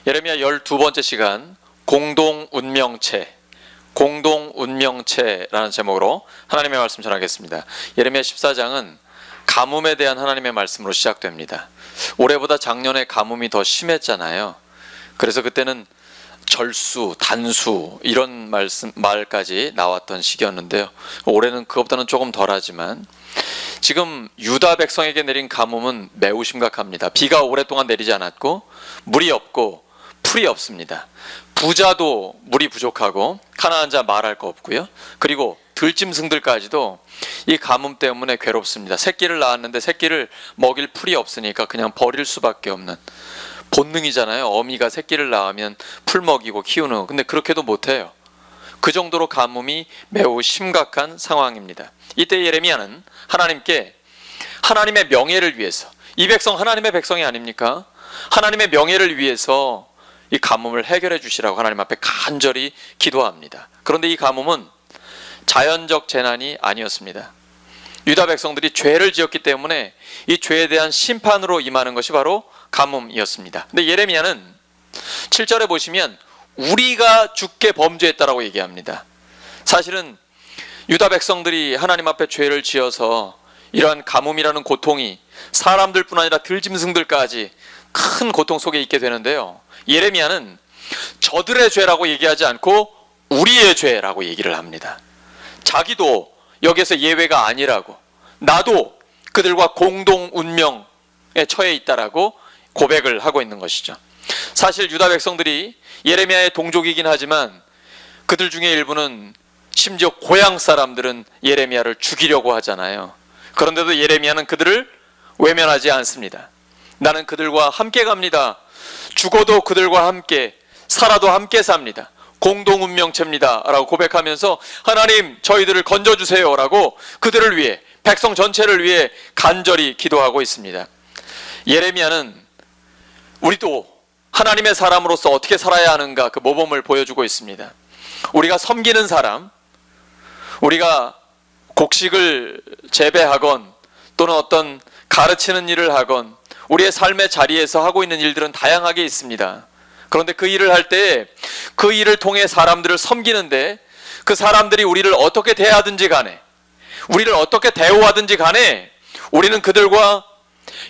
예레미야 12번째 시간 공동운명체라는 제목으로 하나님의 말씀 전하겠습니다. 예레미야 14장은 가뭄에 대한 하나님의 말씀으로 시작됩니다. 올해보다 작년에 가뭄이 더 심했잖아요. 그래서 그때는 절수, 단수 이런 말까지 나왔던 시기였는데요. 올해는 그것보다는 조금 덜하지만 지금 유다 백성에게 내린 가뭄은 매우 심각합니다. 비가 오랫동안 내리지 않았고 물이 없고 풀이 없습니다. 부자도 물이 부족하고 가난한 자 말할 거 없고요. 그리고 들짐승들까지도 이 가뭄 때문에 괴롭습니다. 새끼를 낳았는데 새끼를 먹일 풀이 없으니까 그냥 버릴 수밖에 없는 본능이잖아요. 어미가 새끼를 낳으면 풀 먹이고 키우는 거. 근데 그렇게도 못해요. 그 정도로 가뭄이 매우 심각한 상황입니다. 이때 예레미야는 하나님께 하나님의 명예를 위해서, 이 백성 하나님의 백성이 아닙니까? 하나님의 명예를 위해서 이 가뭄을 해결해 주시라고 하나님 앞에 간절히 기도합니다. 그런데 이 가뭄은 자연적 재난이 아니었습니다. 유다 백성들이 죄를 지었기 때문에 이 죄에 대한 심판으로 임하는 것이 바로 가뭄이었습니다. 근데 예레미야는 7절에 보시면 우리가 주께 범죄했다라고 얘기합니다. 사실은 유다 백성들이 하나님 앞에 죄를 지어서 이러한 가뭄이라는 고통이 사람들뿐 아니라 들짐승들까지 큰 고통 속에 있게 되는데요. 예레미야는 저들의 죄라고 얘기하지 않고 우리의 죄라고 얘기를 합니다. 자기도 여기에서 예외가 아니라고, 나도 그들과 공동 운명에 처해 있다라고 고백을 하고 있는 것이죠. 사실 유다 백성들이 예레미야의 동족이긴 하지만 그들 중에 일부는 심지어 고향 사람들은 예레미야를 죽이려고 하잖아요. 그런데도 예레미야는 그들을 외면하지 않습니다. 나는 그들과 함께 갑니다. 죽어도 그들과 함께, 살아도 함께 삽니다. 공동운명체입니다 라고 고백하면서 하나님 저희들을 건져주세요 라고 그들을 위해, 백성 전체를 위해 간절히 기도하고 있습니다. 예레미야는 우리도 하나님의 사람으로서 어떻게 살아야 하는가 그 모범을 보여주고 있습니다. 우리가 섬기는 사람, 우리가 곡식을 재배하건 또는 어떤 가르치는 일을 하건 우리의 삶의 자리에서 하고 있는 일들은 다양하게 있습니다. 그런데 그 일을 할 때 그 일을 통해 사람들을 섬기는데 그 사람들이 우리를 어떻게 대하든지 간에, 우리를 어떻게 대우하든지 간에 우리는 그들과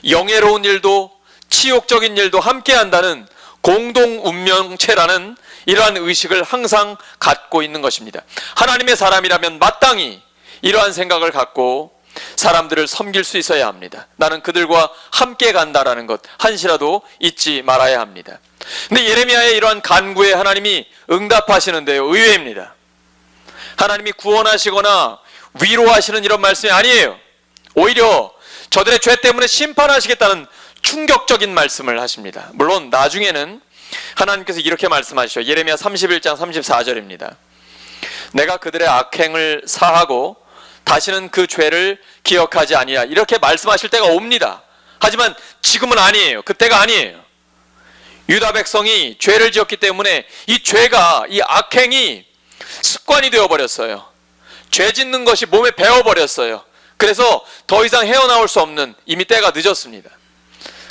영예로운 일도 치욕적인 일도 함께 한다는 공동운명체라는 이러한 의식을 항상 갖고 있는 것입니다. 하나님의 사람이라면 마땅히 이러한 생각을 갖고 사람들을 섬길 수 있어야 합니다. 나는 그들과 함께 간다라는 것 한시라도 잊지 말아야 합니다. 근데 예레미야의 이러한 간구에 하나님이 응답하시는데요, 의외입니다. 하나님이 구원하시거나 위로하시는 이런 말씀이 아니에요. 오히려 저들의 죄 때문에 심판하시겠다는 충격적인 말씀을 하십니다. 물론 나중에는 하나님께서 이렇게 말씀하시죠. 예레미야 31장 34절입니다. 내가 그들의 악행을 사하고 다시는 그 죄를 기억하지 아니하리라, 이렇게 말씀하실 때가 옵니다. 하지만 지금은 아니에요. 그때가 아니에요. 유다 백성이 죄를 지었기 때문에 이 죄가, 이 악행이 습관이 되어버렸어요. 죄 짓는 것이 몸에 배어버렸어요. 그래서 더 이상 헤어나올 수 없는, 이미 때가 늦었습니다.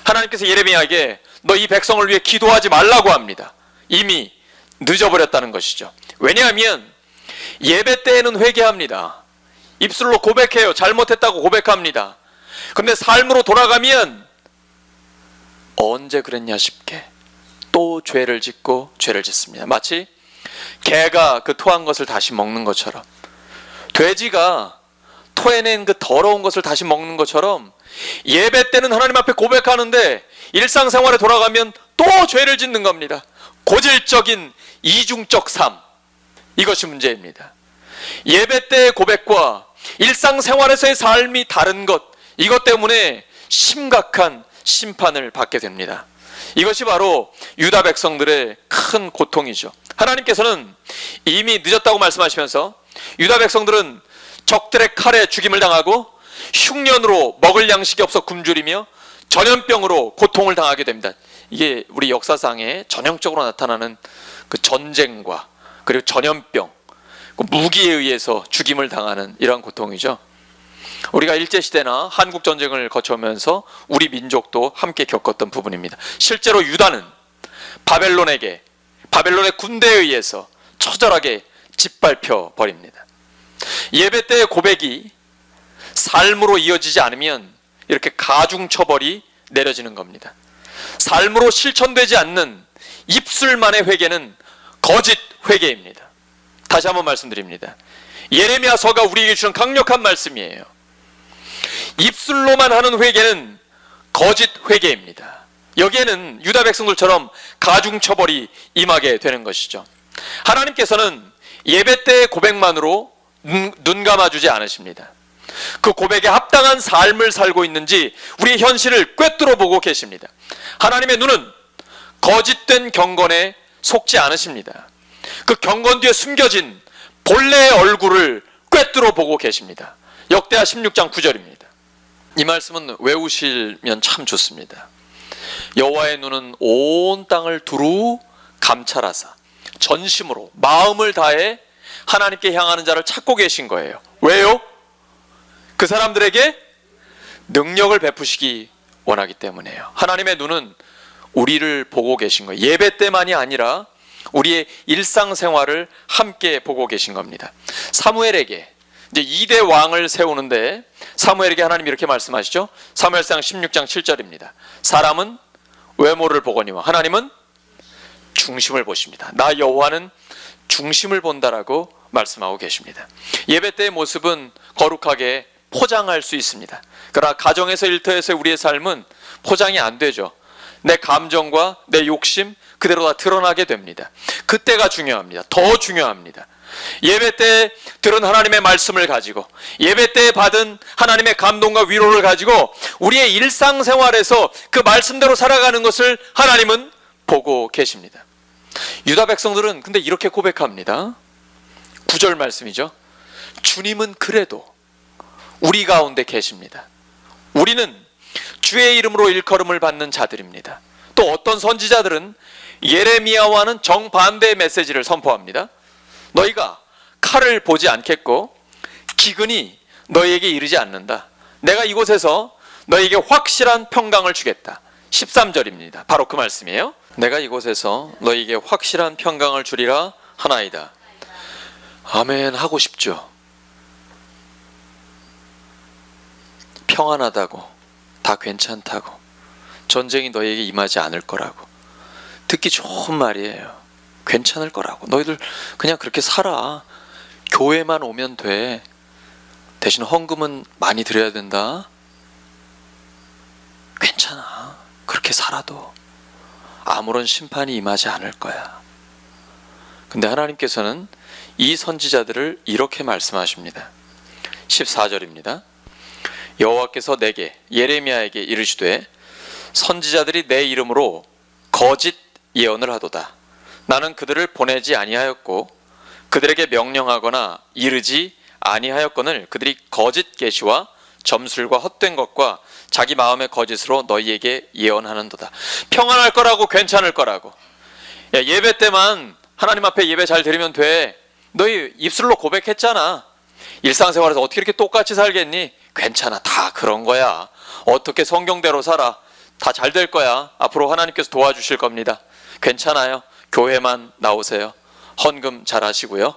하나님께서 예레미야에게 너 이 백성을 위해 기도하지 말라고 합니다. 이미 늦어버렸다는 것이죠. 왜냐하면 예배 때에는 회개합니다. 입술로 고백해요. 잘못했다고 고백합니다. 그런데 삶으로 돌아가면 언제 그랬냐 싶게 또 죄를 짓고 죄를 짓습니다. 마치 개가 그 토한 것을 다시 먹는 것처럼, 돼지가 토해낸 그 더러운 것을 다시 먹는 것처럼 예배 때는 하나님 앞에 고백하는데 일상생활에 돌아가면 또 죄를 짓는 겁니다. 고질적인 이중적 삶, 이것이 문제입니다. 예배 때의 고백과 일상생활에서의 삶이 다른 것, 이것 때문에 심각한 심판을 받게 됩니다. 이것이 바로 유다 백성들의 큰 고통이죠. 하나님께서는 이미 늦었다고 말씀하시면서 유다 백성들은 적들의 칼에 죽임을 당하고 흉년으로 먹을 양식이 없어 굶주리며 전염병으로 고통을 당하게 됩니다. 이게 우리 역사상에 전형적으로 나타나는 그 전쟁과 그리고 전염병, 무기에 의해서 죽임을 당하는 이러한 고통이죠. 우리가 일제시대나 한국전쟁을 거쳐오면서 우리 민족도 함께 겪었던 부분입니다. 실제로 유다는 바벨론의 군대에 의해서 처절하게 짓밟혀 버립니다. 예배 때의 고백이 삶으로 이어지지 않으면 이렇게 가중처벌이 내려지는 겁니다. 삶으로 실천되지 않는 입술만의 회개는 거짓 회개입니다. 다시 한번 말씀드립니다. 예레미야서가 우리에게 주는 강력한 말씀이에요. 입술로만 하는 회개는 거짓 회개입니다. 여기에는 유다 백성들처럼 가중처벌이 임하게 되는 것이죠. 하나님께서는 예배 때의 고백만으로 눈 감아주지 않으십니다. 그 고백에 합당한 삶을 살고 있는지 우리의 현실을 꿰뚫어 보고 계십니다. 하나님의 눈은 거짓된 경건에 속지 않으십니다. 그 경건 뒤에 숨겨진 본래의 얼굴을 꿰뚫어 보고 계십니다. 역대하 16장 9절입니다. 이 말씀은 외우시면 참 좋습니다. 여호와의 눈은 온 땅을 두루 감찰하사 전심으로 마음을 다해 하나님께 향하는 자를 찾고 계신 거예요. 왜요? 그 사람들에게 능력을 베푸시기 원하기 때문에요. 하나님의 눈은 우리를 보고 계신 거예요. 예배 때만이 아니라 우리의 일상생활을 함께 보고 계신 겁니다. 사무엘에게 이제 2대 왕을 세우는데 사무엘에게 하나님이 이렇게 말씀하시죠. 사무엘상 16장 7절입니다. 사람은 외모를 보거니와 하나님은 중심을 보십니다. 나 여호와는 중심을 본다라고 말씀하고 계십니다. 예배 때의 모습은 거룩하게 포장할 수 있습니다. 그러나 가정에서 일터에서 우리의 삶은 포장이 안 되죠. 내 감정과 내 욕심 그대로 다 드러나게 됩니다. 그때가 중요합니다. 더 중요합니다. 예배 때 들은 하나님의 말씀을 가지고 예배 때 받은 하나님의 감동과 위로를 가지고 우리의 일상생활에서 그 말씀대로 살아가는 것을 하나님은 보고 계십니다. 유다 백성들은 근데 이렇게 고백합니다. 9절 말씀이죠. 주님은 그래도 우리 가운데 계십니다. 우리는 주의 이름으로 일컬음을 받는 자들입니다. 또 어떤 선지자들은 예레미야와는 정반대의 메시지를 선포합니다. 너희가 칼을 보지 않겠고 기근이 너희에게 이르지 않는다. 내가 이곳에서 너희에게 확실한 평강을 주겠다. 13절입니다. 바로 그 말씀이에요. 내가 이곳에서 너희에게 확실한 평강을 주리라 하나이다. 아멘 하고 싶죠. 평안하다고, 다 괜찮다고, 전쟁이 너희에게 임하지 않을 거라고, 듣기 좋은 말이에요. 괜찮을 거라고, 너희들 그냥 그렇게 살아, 교회만 오면 돼, 대신 헌금은 많이 드려야 된다, 괜찮아, 그렇게 살아도 아무런 심판이 임하지 않을 거야. 근데 하나님께서는 이 선지자들을 이렇게 말씀하십니다. 14절입니다. 여호와께서 내게 예레미야에게 이르시되 선지자들이 내 이름으로 거짓 예언을 하도다. 나는 그들을 보내지 아니하였고 그들에게 명령하거나 이르지 아니하였거늘 그들이 거짓 계시와 점술과 헛된 것과 자기 마음의 거짓으로 너희에게 예언하는도다. 평안할 거라고, 괜찮을 거라고. 야, 예배 때만 하나님 앞에 예배 잘 드리면 돼. 너희 입술로 고백했잖아. 일상생활에서 어떻게 이렇게 똑같이 살겠니? 괜찮아, 다 그런 거야. 어떻게 성경대로 살아, 다 잘 될 거야. 앞으로 하나님께서 도와주실 겁니다. 괜찮아요. 교회만 나오세요. 헌금 잘 하시고요.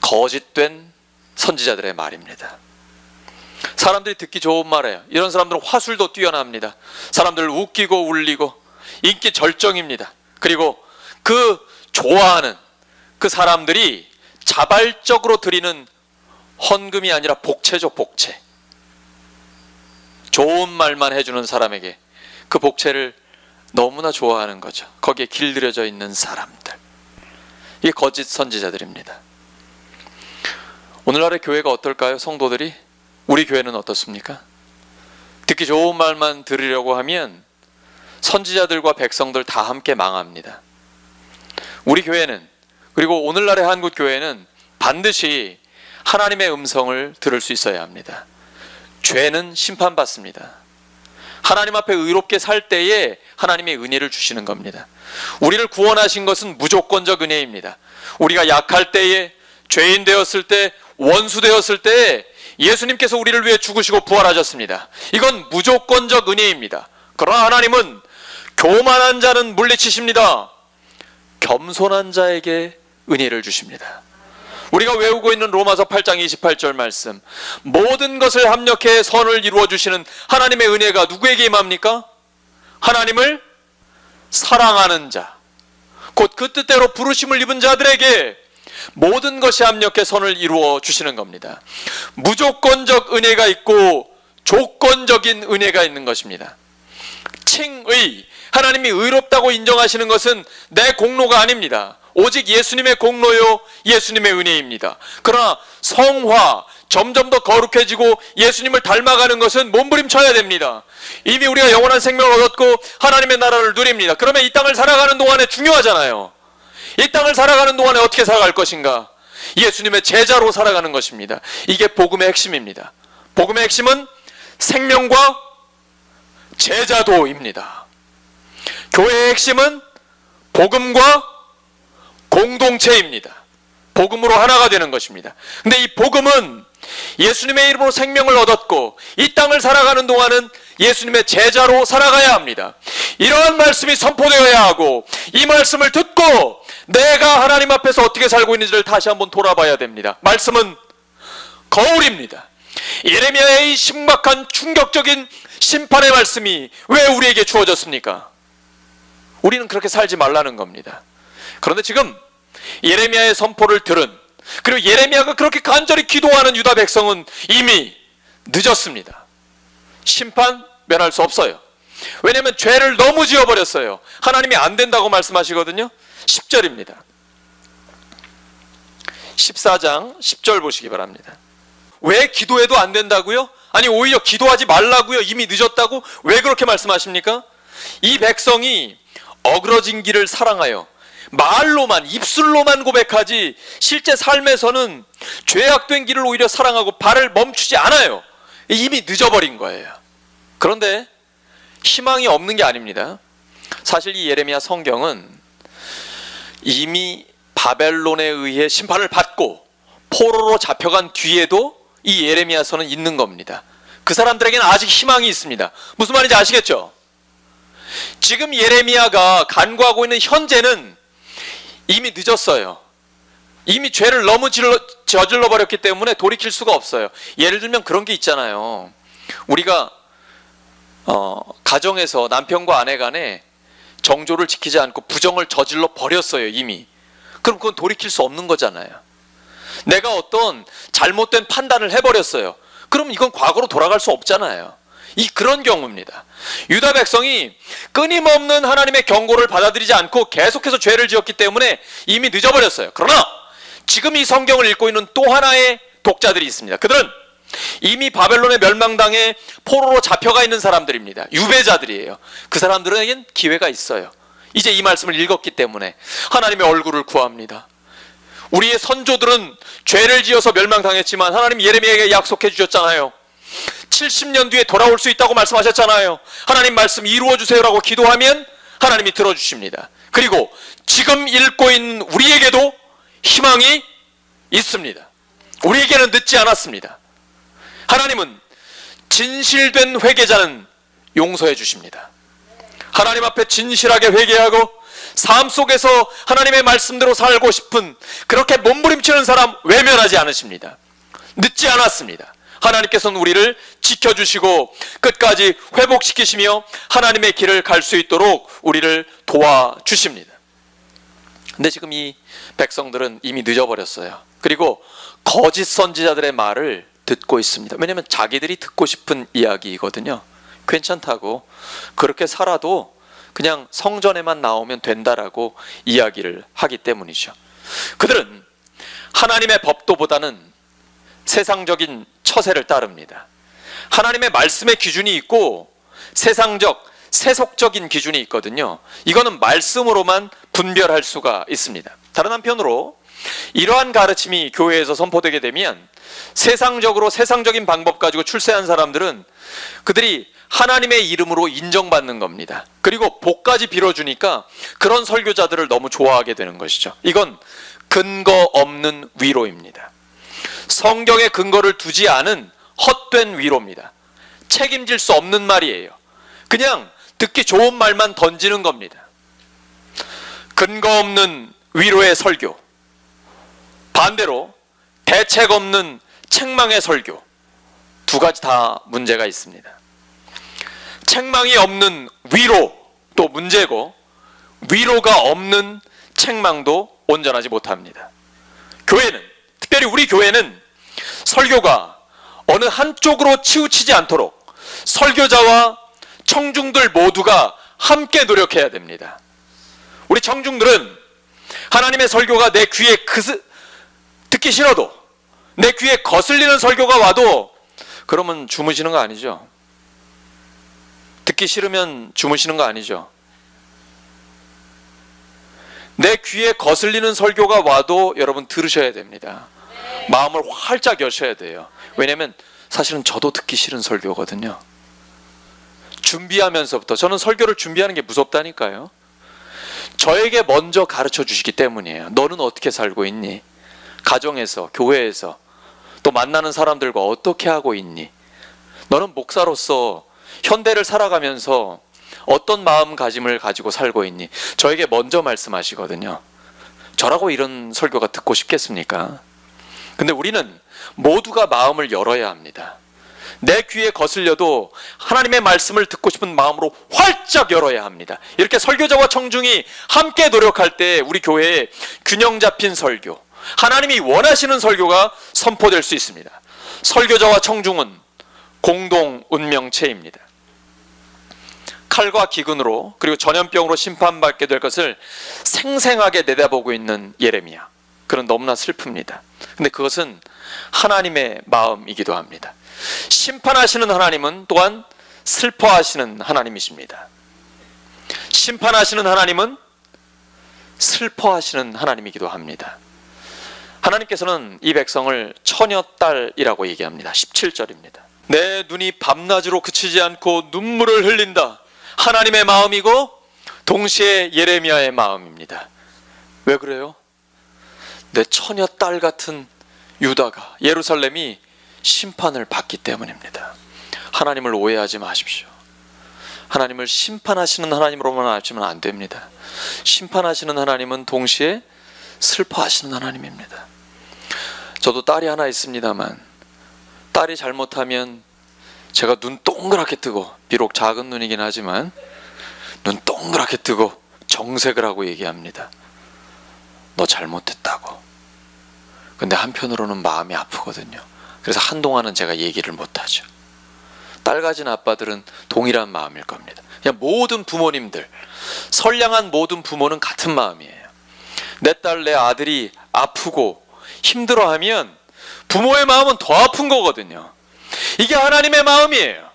거짓된 선지자들의 말입니다. 사람들이 듣기 좋은 말이에요. 이런 사람들은 화술도 뛰어납니다. 사람들을 웃기고 울리고 인기 절정입니다. 그리고 그 좋아하는 그 사람들이 자발적으로 드리는 헌금이 아니라 복채죠, 복채. 좋은 말만 해주는 사람에게 그 복채를 너무나 좋아하는 거죠. 거기에 길들여져 있는 사람들. 이게 거짓 선지자들입니다. 오늘날의 교회가 어떨까요? 성도들이? 우리 교회는 어떻습니까? 듣기 좋은 말만 들으려고 하면 선지자들과 백성들 다 함께 망합니다. 우리 교회는, 그리고 오늘날의 한국 교회는 반드시 하나님의 음성을 들을 수 있어야 합니다. 죄는 심판받습니다. 하나님 앞에 의롭게 살 때에 하나님의 은혜를 주시는 겁니다. 우리를 구원하신 것은 무조건적 은혜입니다. 우리가 약할 때에, 죄인 되었을 때, 원수 되었을 때 예수님께서 우리를 위해 죽으시고 부활하셨습니다. 이건 무조건적 은혜입니다. 그러나 하나님은 교만한 자는 물리치십니다. 겸손한 자에게 은혜를 주십니다. 우리가 외우고 있는 로마서 8장 28절 말씀, 모든 것을 합력해 선을 이루어 주시는 하나님의 은혜가 누구에게 임합니까? 하나님을 사랑하는 자, 곧 그 뜻대로 부르심을 입은 자들에게 모든 것이 합력해 선을 이루어 주시는 겁니다. 무조건적 은혜가 있고 조건적인 은혜가 있는 것입니다. 칭의, 하나님이 의롭다고 인정하시는 것은 내 공로가 아닙니다. 오직 예수님의 공로요, 예수님의 은혜입니다. 그러나 성화, 점점 더 거룩해지고 예수님을 닮아가는 것은 몸부림쳐야 됩니다. 이미 우리가 영원한 생명을 얻었고 하나님의 나라를 누립니다. 그러면 이 땅을 살아가는 동안에 중요하잖아요. 이 땅을 살아가는 동안에 어떻게 살아갈 것인가? 예수님의 제자로 살아가는 것입니다. 이게 복음의 핵심입니다. 복음의 핵심은 생명과 제자도입니다. 교회의 핵심은 복음과 공동체입니다. 복음으로 하나가 되는 것입니다. 근데 이 복음은 예수님의 이름으로 생명을 얻었고 이 땅을 살아가는 동안은 예수님의 제자로 살아가야 합니다. 이러한 말씀이 선포되어야 하고 이 말씀을 듣고 내가 하나님 앞에서 어떻게 살고 있는지를 다시 한번 돌아봐야 됩니다. 말씀은 거울입니다. 예레미야의 이 신박한 충격적인 심판의 말씀이 왜 우리에게 주어졌습니까? 우리는 그렇게 살지 말라는 겁니다. 그런데 지금 예레미야의 선포를 들은, 그리고 예레미야가 그렇게 간절히 기도하는 유다 백성은 이미 늦었습니다. 심판 면할 수 없어요. 왜냐하면 죄를 너무 지어버렸어요. 하나님이 안 된다고 말씀하시거든요. 10절입니다. 14장 10절 보시기 바랍니다. 왜 기도해도 안 된다고요? 아니 오히려 기도하지 말라고요? 이미 늦었다고? 왜 그렇게 말씀하십니까? 이 백성이 어그러진 길을 사랑하여 말로만, 입술로만 고백하지 실제 삶에서는 죄악된 길을 오히려 사랑하고 발을 멈추지 않아요. 이미 늦어버린 거예요. 그런데 희망이 없는 게 아닙니다. 사실 이 예레미야 성경은 이미 바벨론에 의해 심판을 받고 포로로 잡혀간 뒤에도 이 예레미야서는 있는 겁니다. 그 사람들에게는 아직 희망이 있습니다. 무슨 말인지 아시겠죠? 지금 예레미야가 간구하고 있는 현재는 이미 늦었어요. 이미 죄를 너무 저질러 버렸기 때문에 돌이킬 수가 없어요. 예를 들면 그런 게 있잖아요. 우리가 가정에서 남편과 아내 간에 정조를 지키지 않고 부정을 저질러 버렸어요. 이미. 그럼 그건 돌이킬 수 없는 거잖아요. 내가 어떤 잘못된 판단을 해버렸어요. 그럼 이건 과거로 돌아갈 수 없잖아요. 그런 경우입니다. 유다 백성이 끊임없는 하나님의 경고를 받아들이지 않고 계속해서 죄를 지었기 때문에 이미 늦어버렸어요. 그러나 지금 이 성경을 읽고 있는 또 하나의 독자들이 있습니다. 그들은 이미 바벨론의 멸망당에 포로로 잡혀가 있는 사람들입니다. 유배자들이에요. 그 사람들에겐 기회가 있어요. 이제 이 말씀을 읽었기 때문에 하나님의 얼굴을 구합니다. 우리의 선조들은 죄를 지어서 멸망당했지만 하나님 예레미야에게 약속해 주셨잖아요. 70년 뒤에 돌아올 수 있다고 말씀하셨잖아요. 하나님 말씀 이루어 주세요라고 기도하면 하나님이 들어주십니다. 그리고 지금 읽고 있는 우리에게도 희망이 있습니다. 우리에게는 늦지 않았습니다. 하나님은 진실된 회개자는 용서해 주십니다. 하나님 앞에 진실하게 회개하고 삶 속에서 하나님의 말씀대로 살고 싶은 그렇게 몸부림치는 사람 외면하지 않으십니다. 늦지 않았습니다. 하나님께서는 우리를 지켜주시고 끝까지 회복시키시며 하나님의 길을 갈 수 있도록 우리를 도와주십니다. 근데 지금 이 백성들은 이미 늦어버렸어요. 그리고 거짓 선지자들의 말을 듣고 있습니다. 왜냐하면 자기들이 듣고 싶은 이야기이거든요. 괜찮다고, 그렇게 살아도 그냥 성전에만 나오면 된다라고 이야기를 하기 때문이죠. 그들은 하나님의 법도보다는 세상적인 처세를 따릅니다. 하나님의 말씀의 기준이 있고 세상적, 세속적인 기준이 있거든요. 이거는 말씀으로만 분별할 수가 있습니다. 다른 한편으로 이러한 가르침이 교회에서 선포되게 되면 세상적으로 세상적인 방법 가지고 출세한 사람들은 그들이 하나님의 이름으로 인정받는 겁니다. 그리고 복까지 빌어주니까 그런 설교자들을 너무 좋아하게 되는 것이죠. 이건 근거 없는 위로입니다. 성경에 근거를 두지 않은 헛된 위로입니다. 책임질 수 없는 말이에요. 그냥 듣기 좋은 말만 던지는 겁니다. 근거 없는 위로의 설교, 반대로 대책 없는 책망의 설교, 두 가지 다 문제가 있습니다. 책망이 없는 위로도 문제고, 위로가 없는 책망도 온전하지 못합니다. 교회는, 특별히 우리 교회는 설교가 어느 한쪽으로 치우치지 않도록 설교자와 청중들 모두가 함께 노력해야 됩니다. 우리 청중들은 하나님의 설교가 내 귀에 듣기 싫어도, 내 귀에 거슬리는 설교가 와도 그러면 주무시는 거 아니죠? 듣기 싫으면 주무시는 거 아니죠? 내 귀에 거슬리는 설교가 와도 여러분 들으셔야 됩니다. 마음을 활짝 여셔야 돼요. 왜냐하면 사실은 저도 듣기 싫은 설교거든요. 준비하면서부터, 저는 설교를 준비하는 게 무섭다니까요. 저에게 먼저 가르쳐 주시기 때문이에요. 너는 어떻게 살고 있니? 가정에서, 교회에서, 또 만나는 사람들과 어떻게 하고 있니? 너는 목사로서 현대를 살아가면서 어떤 마음가짐을 가지고 살고 있니? 저에게 먼저 말씀하시거든요. 저라고 이런 설교가 듣고 싶겠습니까? 근데 우리는 모두가 마음을 열어야 합니다. 내 귀에 거슬려도 하나님의 말씀을 듣고 싶은 마음으로 활짝 열어야 합니다. 이렇게 설교자와 청중이 함께 노력할 때 우리 교회에 균형 잡힌 설교, 하나님이 원하시는 설교가 선포될 수 있습니다. 설교자와 청중은 공동 운명체입니다. 칼과 기근으로, 그리고 전염병으로 심판받게 될 것을 생생하게 내다보고 있는 예레미야. 그런 너무나 슬픕니다. 근데 그것은 하나님의 마음이기도 합니다. 심판하시는 하나님은 또한 슬퍼하시는 하나님이십니다. 심판하시는 하나님은 슬퍼하시는 하나님이기도 합니다. 하나님께서는 이 백성을 처녀딸이라고 얘기합니다. 17절입니다. 내 눈이 밤낮으로 그치지 않고 눈물을 흘린다. 하나님의 마음이고 동시에 예레미야의 마음입니다. 왜 그래요? 내 처녀딸 같은 유다가, 예루살렘이 심판을 받기 때문입니다. 하나님을 오해하지 마십시오. 하나님을 심판하시는 하나님으로만 알지만 안 됩니다. 심판하시는 하나님은 동시에 슬퍼하시는 하나님입니다. 저도 딸이 하나 있습니다만, 딸이 잘못하면 제가 눈 동그랗게 뜨고, 비록 작은 눈이긴 하지만 눈 동그랗게 뜨고 정색을 하고 얘기합니다. 너 잘못했다고. 근데 한편으로는 마음이 아프거든요. 그래서 한동안은 제가 얘기를 못하죠. 딸 가진 아빠들은 동일한 마음일 겁니다. 그냥 모든 부모님들, 선량한 모든 부모는 같은 마음이에요. 내 딸, 내 아들이 아프고 힘들어하면 부모의 마음은 더 아픈 거거든요. 이게 하나님의 마음이에요.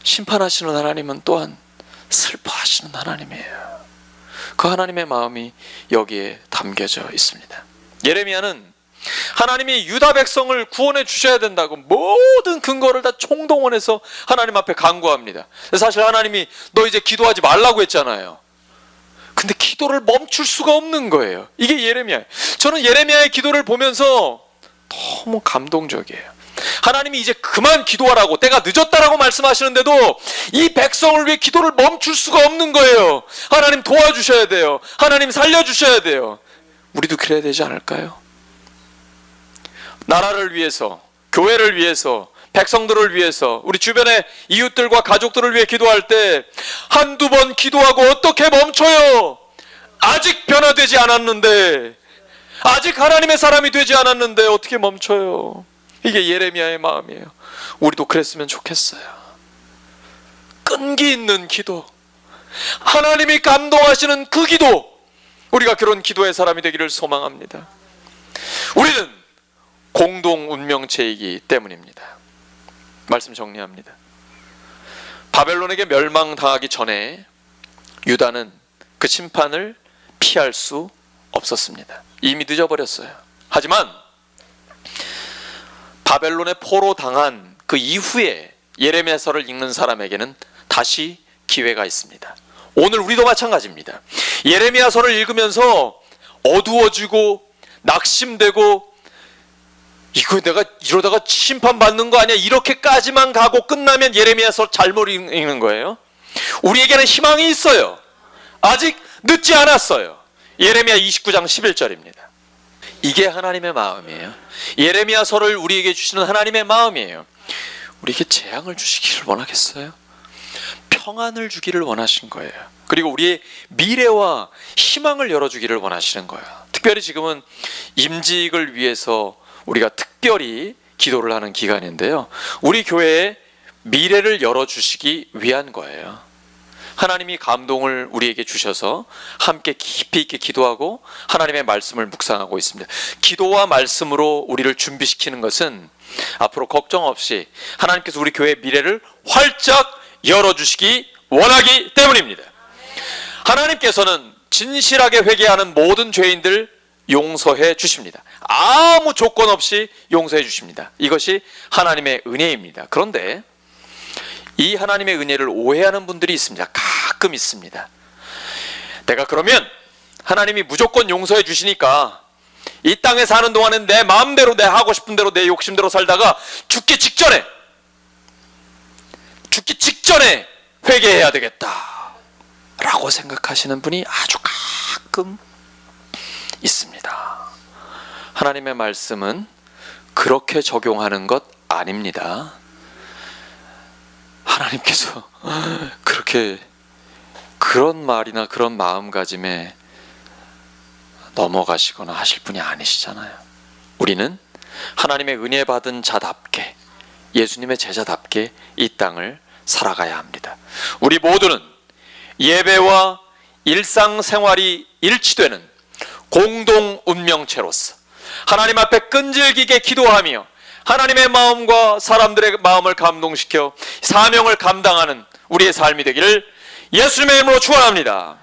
심판하시는 하나님은 또한 슬퍼하시는 하나님이에요. 그 하나님의 마음이 여기에 담겨져 있습니다. 예레미야는 하나님이 유다 백성을 구원해 주셔야 된다고 모든 근거를 다 총동원해서 하나님 앞에 간구합니다. 사실 하나님이 너 이제 기도하지 말라고 했잖아요. 근데 기도를 멈출 수가 없는 거예요. 이게 예레미야예요. 저는 예레미야의 기도를 보면서 너무 감동적이에요. 하나님이 이제 그만 기도하라고, 때가 늦었다라고 말씀하시는데도 이 백성을 위해 기도를 멈출 수가 없는 거예요. 하나님 도와주셔야 돼요. 하나님 살려주셔야 돼요. 우리도 그래야 되지 않을까요? 나라를 위해서, 교회를 위해서, 백성들을 위해서, 우리 주변의 이웃들과 가족들을 위해 기도할 때 한두 번 기도하고 어떻게 멈춰요? 아직 변화되지 않았는데, 아직 하나님의 사람이 되지 않았는데 어떻게 멈춰요? 이게 예레미야의 마음이에요. 우리도 그랬으면 좋겠어요. 끈기 있는 기도, 하나님이 감동하시는 그 기도, 우리가 그런 기도의 사람이 되기를 소망합니다. 우리는 공동 운명체이기 때문입니다. 말씀 정리합니다. 바벨론에게 멸망당하기 전에 유다는 그 심판을 피할 수 없었습니다. 이미 늦어버렸어요. 하지만 바벨론의 포로 당한 그 이후에 예레미야서를 읽는 사람에게는 다시 기회가 있습니다. 오늘 우리도 마찬가지입니다. 예레미야서를 읽으면서 어두워지고 낙심되고, 이거 내가 이러다가 심판받는 거 아니야, 이렇게까지만 가고 끝나면 예레미야서 잘못 읽는 거예요. 우리에게는 희망이 있어요. 아직 늦지 않았어요. 예레미야 29장 11절입니다. 이게 하나님의 마음이에요. 예레미야서를 우리에게 주시는 하나님의 마음이에요. 우리에게 재앙을 주시기를 원하겠어요? 평안을 주기를 원하신 거예요. 그리고 우리의 미래와 희망을 열어주기를 원하시는 거예요. 특별히 지금은 임직을 위해서 우리가 특별히 기도를 하는 기간인데요. 우리 교회에 미래를 열어주시기 위한 거예요. 하나님이 감동을 우리에게 주셔서 함께 깊이 있게 기도하고 하나님의 말씀을 묵상하고 있습니다. 기도와 말씀으로 우리를 준비시키는 것은 앞으로 걱정 없이 하나님께서 우리 교회의 미래를 활짝 열어주시기 원하기 때문입니다. 하나님께서는 진실하게 회개하는 모든 죄인들 용서해 주십니다. 아무 조건 없이 용서해 주십니다. 이것이 하나님의 은혜입니다. 그런데 이 하나님의 은혜를 오해하는 분들이 있습니다. 가끔 있습니다. 내가 그러면 하나님이 무조건 용서해 주시니까 이 땅에 사는 동안은 내 마음대로, 내 하고 싶은 대로, 내 욕심대로 살다가 죽기 직전에 회개해야 되겠다 라고 생각하시는 분이 아주 가끔 있습니다. 하나님의 말씀은 그렇게 적용하는 것 아닙니다. 하나님께서 그런 말이나 그런 마음가짐에 넘어가시거나 하실 분이 아니시잖아요. 우리는 하나님의 은혜 받은 자답게, 예수님의 제자답게 이 땅을 살아가야 합니다. 우리 모두는 예배와 일상생활이 일치되는 공동 운명체로서 하나님 앞에 끈질기게 기도하며 하나님의 마음과 사람들의 마음을 감동시켜 사명을 감당하는 우리의 삶이 되기를 예수님의 이름으로 축원합니다.